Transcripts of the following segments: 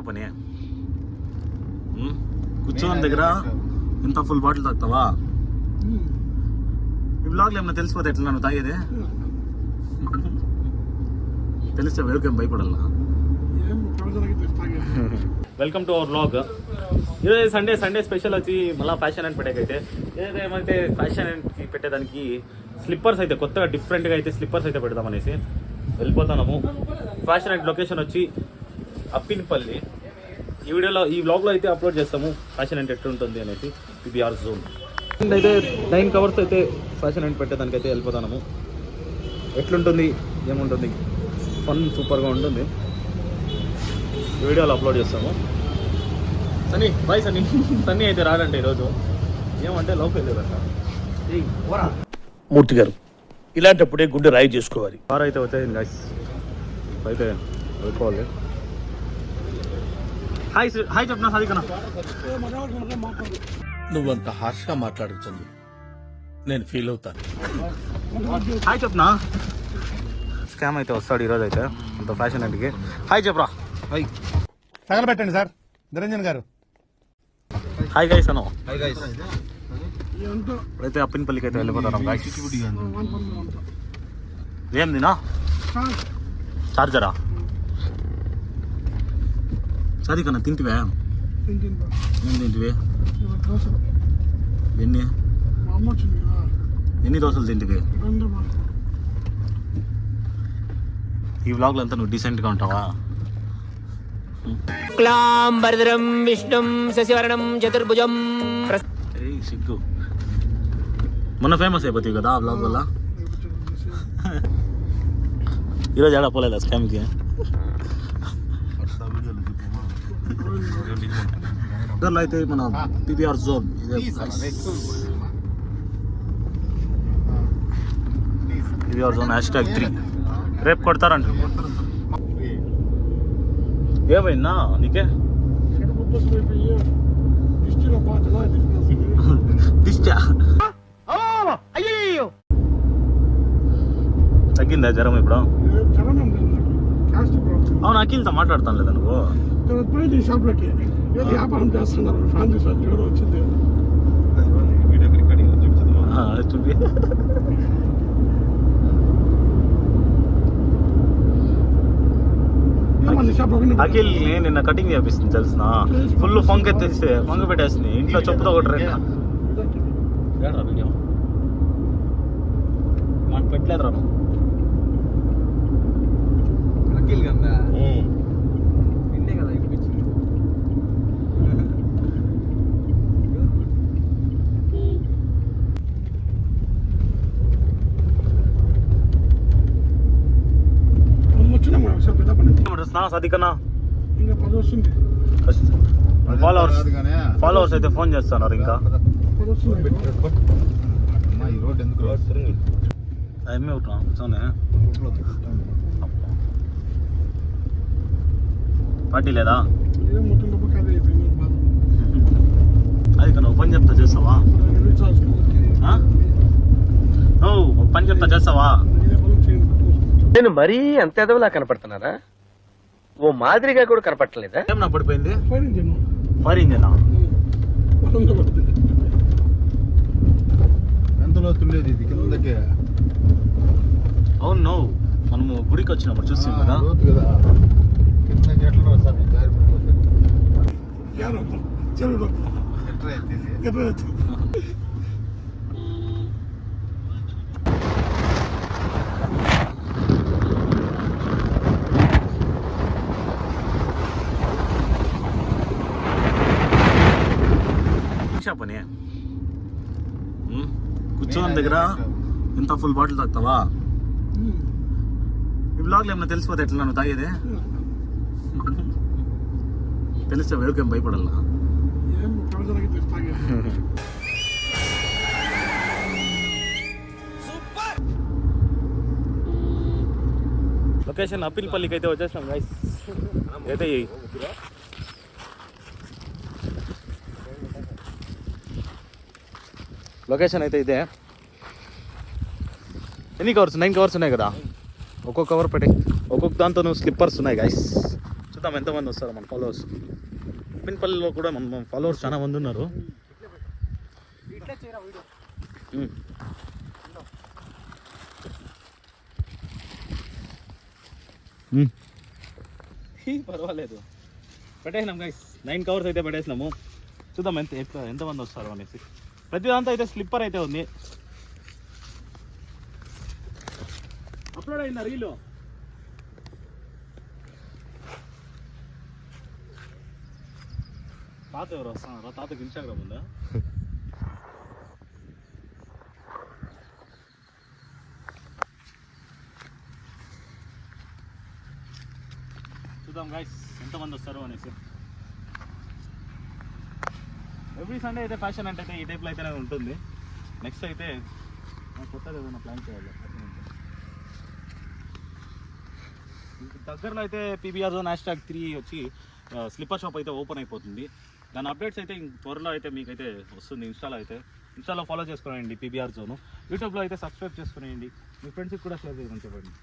పని కూర్చోని దగ్గర ఇంత ఫుల్ బాటిల్ తాగుతావా? ఈ బ్లాగ్లో ఏమన్నా తెలిసిపోతే ఎట్లా నన్ను తాగేది? తెలిస్తే వెల్కమ్ భయపడాలా. Welcome to our blog. ఈరోజు సండే స్పెషల్ వచ్చి మళ్ళీ ఫ్యాషన్ అండ్ పెట్టేకైతే ఏదేమైతే ఫ్యాషన్ అండ్ పెట్టేదానికి స్లిప్పర్స్ అయితే కొత్తగా డిఫరెంట్గా అయితే స్లిప్పర్స్ అయితే పెడదామనేసి వెళ్ళిపోతున్నాము. ఫ్యాషన్ అండ్ లొకేషన్ వచ్చి అప్పినపల్లి. ఈ వీడియోలో ఈ బ్లాగ్లో అయితే అప్లోడ్ చేస్తాము ఫ్యాషన్ అండ్ ఎట్లుంటుంది అనేసి PBR జోన్. అండ్ అయితే 9 కవర్స్ అయితే ఫ్యాషన్ అండ్ పెట్టేదానికి అయితే వెళ్ళిపోతున్నాము. ఎట్లుంటుంది ఏముంటుంది ఫన్ సూపర్గా ఉంటుంది. ఈ వీడియోలో అప్లోడ్ చేస్తాము. సన్నీ బాయ్ సన్నీ. సన్నీ అయితే రాడంటే ఈరోజు ఏమంటే లోపు వెళ్ళేదంట. మూర్తి గారు ఇలాంటప్పుడే గుండె రాయి చేసుకోవాలి. కార్ అయితే వచ్చేది గైస్, అయితే వెళ్ళిపోవాలి. హాయ్ హాయ్ చెప్పనా సాదికనా. నువ్వంత హార్ష్గా మాట్లాడుతుంది, నేను ఫీల్ అవుతాను. హాయ్ చెప్పనా. స్కామ్ అయితే వస్తాడు ఈరోజు అయితే అంత ఫ్యాషన్ అంటికి. హాయ్ చెప్పరా. హాయ్ తగలబెట్టండి సార్ నిరంజన్ గారు. హాయ్ గైస్ అను. ఇప్పుడైతే అప్పినపల్లికి అయితే వెళ్ళిపోతాం గైస్. ఏం తినా చార్జరా సాదికన్నా తింటివే? ఏం తింటివి? ఎన్ని దోశలు తింటివి? ఈ వ్లాగ్లో అంతా నువ్వు డీసెంట్గా ఉంటావా? క్లాంబరధరం విష్ణుం శశివర్ణం చతుర్భుజం. సిగ్గు మొన్న ఫేమస్ అయిపోతాయి కదా ఆ బ్లాగ్ వల్ల. ఈరోజు ఏడా పోలేదా స్కామ్కి? ఇద్దరులో అయితే మన PBR జోన్ PBR జోన్ #3 రేపు కొడతారంట. ఏమైనా నీకే తగ్గిందా జ్వరం ఇప్పుడు? అవును అఖిల్తో మాట్లాడతాను లేదా నువ్వు? షాప్లోకి వ్యాపారం చేస్తున్నారు. ఫ్యామిలీ షాప్ వచ్చింది చూపి. అఖిల్ నిన్న కటింగ్ చేపిస్తుంది తెలిసిన. ఫుల్ ఫంక్ ఎత్తేస్తే ఫంక్ పెట్టేస్తుంది ఇంట్లో చెప్పుతో ఒకటి రేట్రా వీడియో నాకు పెట్టలేదు రా. అఖిల్ కదా నిన్నే కదా ఇప్పించింది. సాదికన్నా ఫాలోవర్స్ అయితే ఫోన్ చేస్తున్నారు ఇంకా. ఏమే కూర్చోనే పార్టీ లేదా? అది కన్నా పని చెప్తా చేస్తావా? పని చెప్తా చేస్తావా? నేను మరీ అంత ఎదవలా కనపడుతున్నారా? ఓ మాదిరిగా కూడా కనపడలేదా? ఏం నా పడిపోయింది? ఫైర్ ఇంజనా? ఎంతలో తుండేది ఇది కిందకి? అవును మనము గుడికి వచ్చినప్పుడు చూస్తాం కదా. పని కూర్చోని దగ్గర ఇంత ఫుల్ బాటిల్ తాగుతావా? ఈ బ్లాగ్లో ఏమన్నా తెలిసిపోతే ఎట్లా నన్ను తాగేది? తెలిస్తే వెల్కమ్ భయపడాలా. లొకేషన్ అప్పినపల్లికి అయితే వచ్చేసాం గైస్. అయితే లొకేషన్ అయితే ఇదే. ఎన్ని కవర్స్? 9 కవర్స్ ఉన్నాయి కదా. ఒక్కొక్క కవర్ పెట్టి ఒక్కొక్క దాంతో స్లిప్పర్స్ ఉన్నాయి గైస్. చూద్దాం చూద్దాం ఎంతమంది వస్తారు మన ఫాలోవర్స్. ఉప్పినపల్లిలో కూడా మన ఫాలోవర్స్ చాలా మంది ఉన్నారు. పర్వాలేదు, పెట్టేసినాం గైస్. 9 కవర్స్ అయితే పెట్టేసినాము. చూద్దాం ఎంతమంది వస్తారు అనేసి. ప్రతి దాంతో అయితే స్లిప్పర్ అయితే ఉంది. అప్లోడ్ అయిందా రీలు? తాత ఎవరు వస్తున్నారు? తాతకి ఇన్స్టాగ్రామ్ ఉందా? చూద్దాం గైస్ ఎంతమంది వస్తారు అనేసి. ఎవ్రీ సండే అయితే ఫ్యాషన్ అంటే ఈ టైప్లో అయితేనే ఉంటుంది. నెక్స్ట్ అయితే కొత్తగా ఏదైనా ప్లాన్ చేయాలి. దగ్గరలో అయితే పీబీఆర్ జోన్ #3 వచ్చి స్లిప్పర్ షాప్ అయితే ఓపెన్ అయిపోతుంది. దాని అప్డేట్స్ అయితే త్వరలో అయితే మీకైతే వస్తుంది. ఇన్స్టాలో ఫాలో చేసుకునేయండి పీబీఆర్ జోన్. యూట్యూబ్లో అయితే సబ్స్క్రైబ్ చేసుకునేయండి. మీ ఫ్రెండ్స్కి కూడా షేర్ చేయమని చెప్పండి.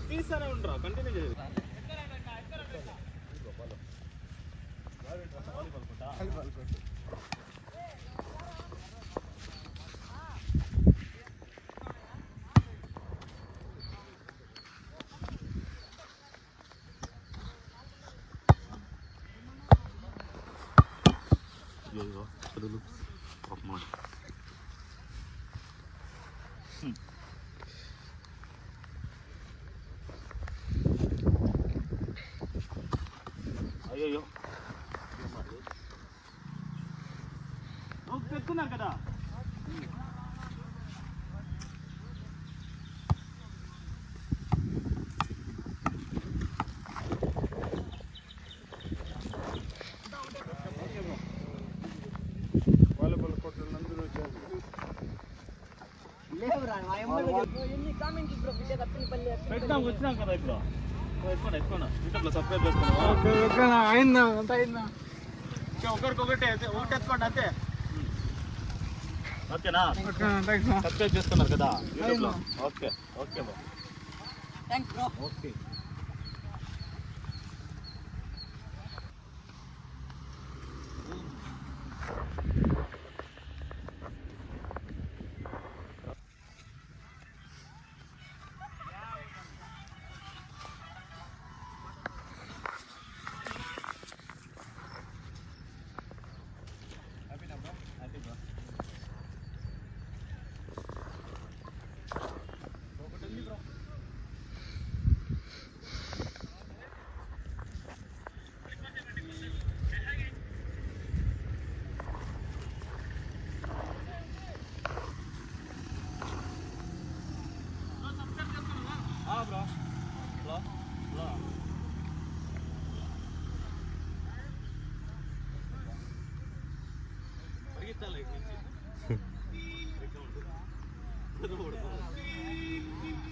తీస్తానే ఉండరా, కంటిన్యూ చేయాలి. అయ్యో పెట్టుకున్నారు కదా. పెట్టినాం వచ్చినాం కదా. ఇప్పుడు ఎక్కువ యూట్యూబ్లో సబ్స్క్రైబ్ చేసుకున్నా. ఒకరికొకటి ఒకటి ఎత్తుకోండి అంతే. ఓకేనా? సబ్స్క్రైబ్ చేసుకున్నారు కదా యూట్యూబ్లో. Okay okay bro. ఓకే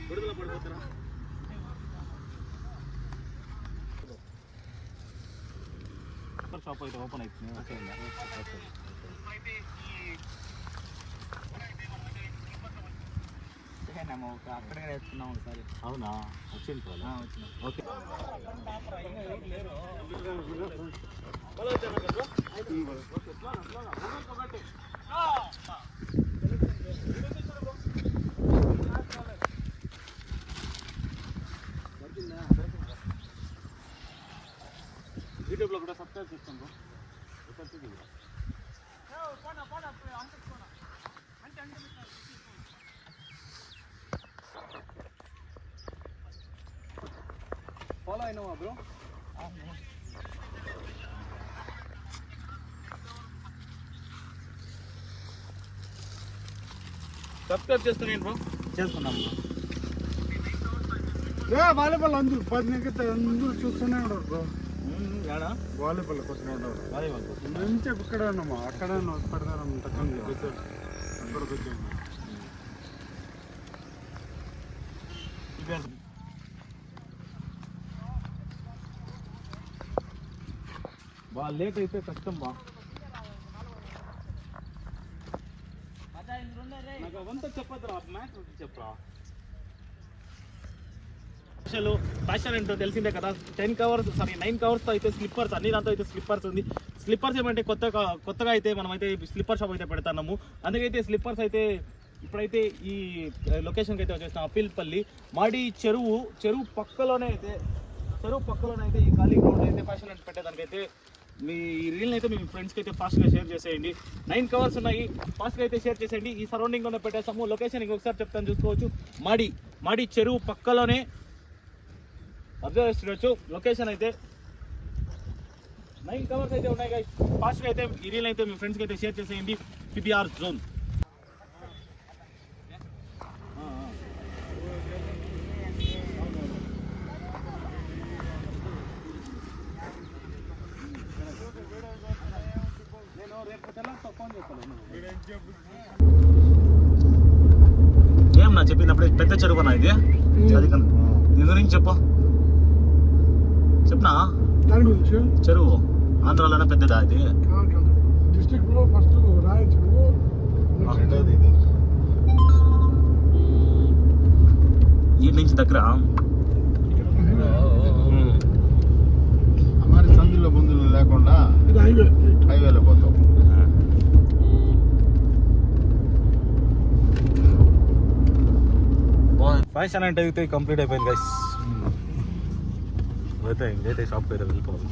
విడుదల పడిపోతారా? షాప్ అయితే ఓపెన్ అవుతుంది. అక్కడే వేసుకున్నాం ఒకసారి. అవునా? వచ్చింది ఓకే. యూట్యూబ్లో కూడా సబ్స్క్రైబ్ చేస్తాను. ఫాలో అయినావా బ్రో? సబ్స్క్రైబ్ చేసుకుని బ్రో. చేసుకున్నాం వాలీబాల్ అందరూ 10 నెక్కితే అందరూ చూస్తూనే ఉంటారు బ్రో. ఏడా వాలీబాల్ కోసం ఉంటారు. వాలీబాల్ మంచి ఇక్కడ ఉన్నామా అక్కడ పెడతారమ్మ తక్కువ అక్కడికి వచ్చాము. బాగా లేట్ అయితే కష్టం బా. నాకు అవంతా చెప్పద్దురా, మ్యాటర్ చెప్పరా. అసలు ఫ్యాషన్ ఏంటో తెలిసిందే కదా. 9 కవర్స్తో అయితే స్లిప్పర్స్, అన్ని దాంతో అయితే స్లిప్పర్స్ ఉంది. స్లిప్పర్స్ ఏమంటే కొత్తగా అయితే మనమైతే స్లిప్పర్ షాప్ అయితే పెడతాము. అందుకైతే స్లిప్పర్స్ అయితే ఇప్పుడైతే ఈ లొకేషన్కి అయితే వచ్చేస్తాం, అప్పీల్పల్లి మాడి చెరువు పక్కలోనే అయితే ఈ ఖాళీ గ్రౌండ్ అయితే ఫ్యాషన్ అంటే పెట్టేదానికైతే మీ రీల్ని అయితే మీ ఫ్రెండ్స్కి అయితే ఫాస్ట్గా షేర్ చేసేయండి. 9 కవర్స్ ఉన్నాయి, ఫాస్ట్గా అయితే షేర్ చేసేయండి. ఈ సరౌండింగ్లోనే పెట్టేస్తాము. లొకేషన్ ఇంకొకసారి చెప్తాను, చూసుకోవచ్చు. మాడి చెరువు పక్కలోనే అబ్జర్వ్ చేసుకోవచ్చు. లొకేషన్ అయితే 9 కవర్స్ అయితే ఉన్నాయి గైస్. ఫాస్ట్గా అయితే ఈ రీల్ అయితే మీ ఫ్రెండ్స్కి అయితే షేర్ చేసేయండి. PBR zone. ఏం నా చెప్పినప్పుడు పెద్ద చెరువు అన్న ఇది, అది దీని గురించి చెప్పనా. దాని గురించి చెరువు ఆంధ్రాలోనే పెద్దదా ఇది? డిస్ట్రిక్ట్ లో ఫస్ట్ రాయచూరు, ఈ నుంచి దగ్గర మరి సందులో బొందులు లేకుండా హైవేలో పోతాం. ఫ్యాషన్ అంటే అయితే కంప్లీట్ అయిపోయింది గైస్. అయితే ఇంకైతే షాప్కి అయితే వెళ్ళిపోవాలి.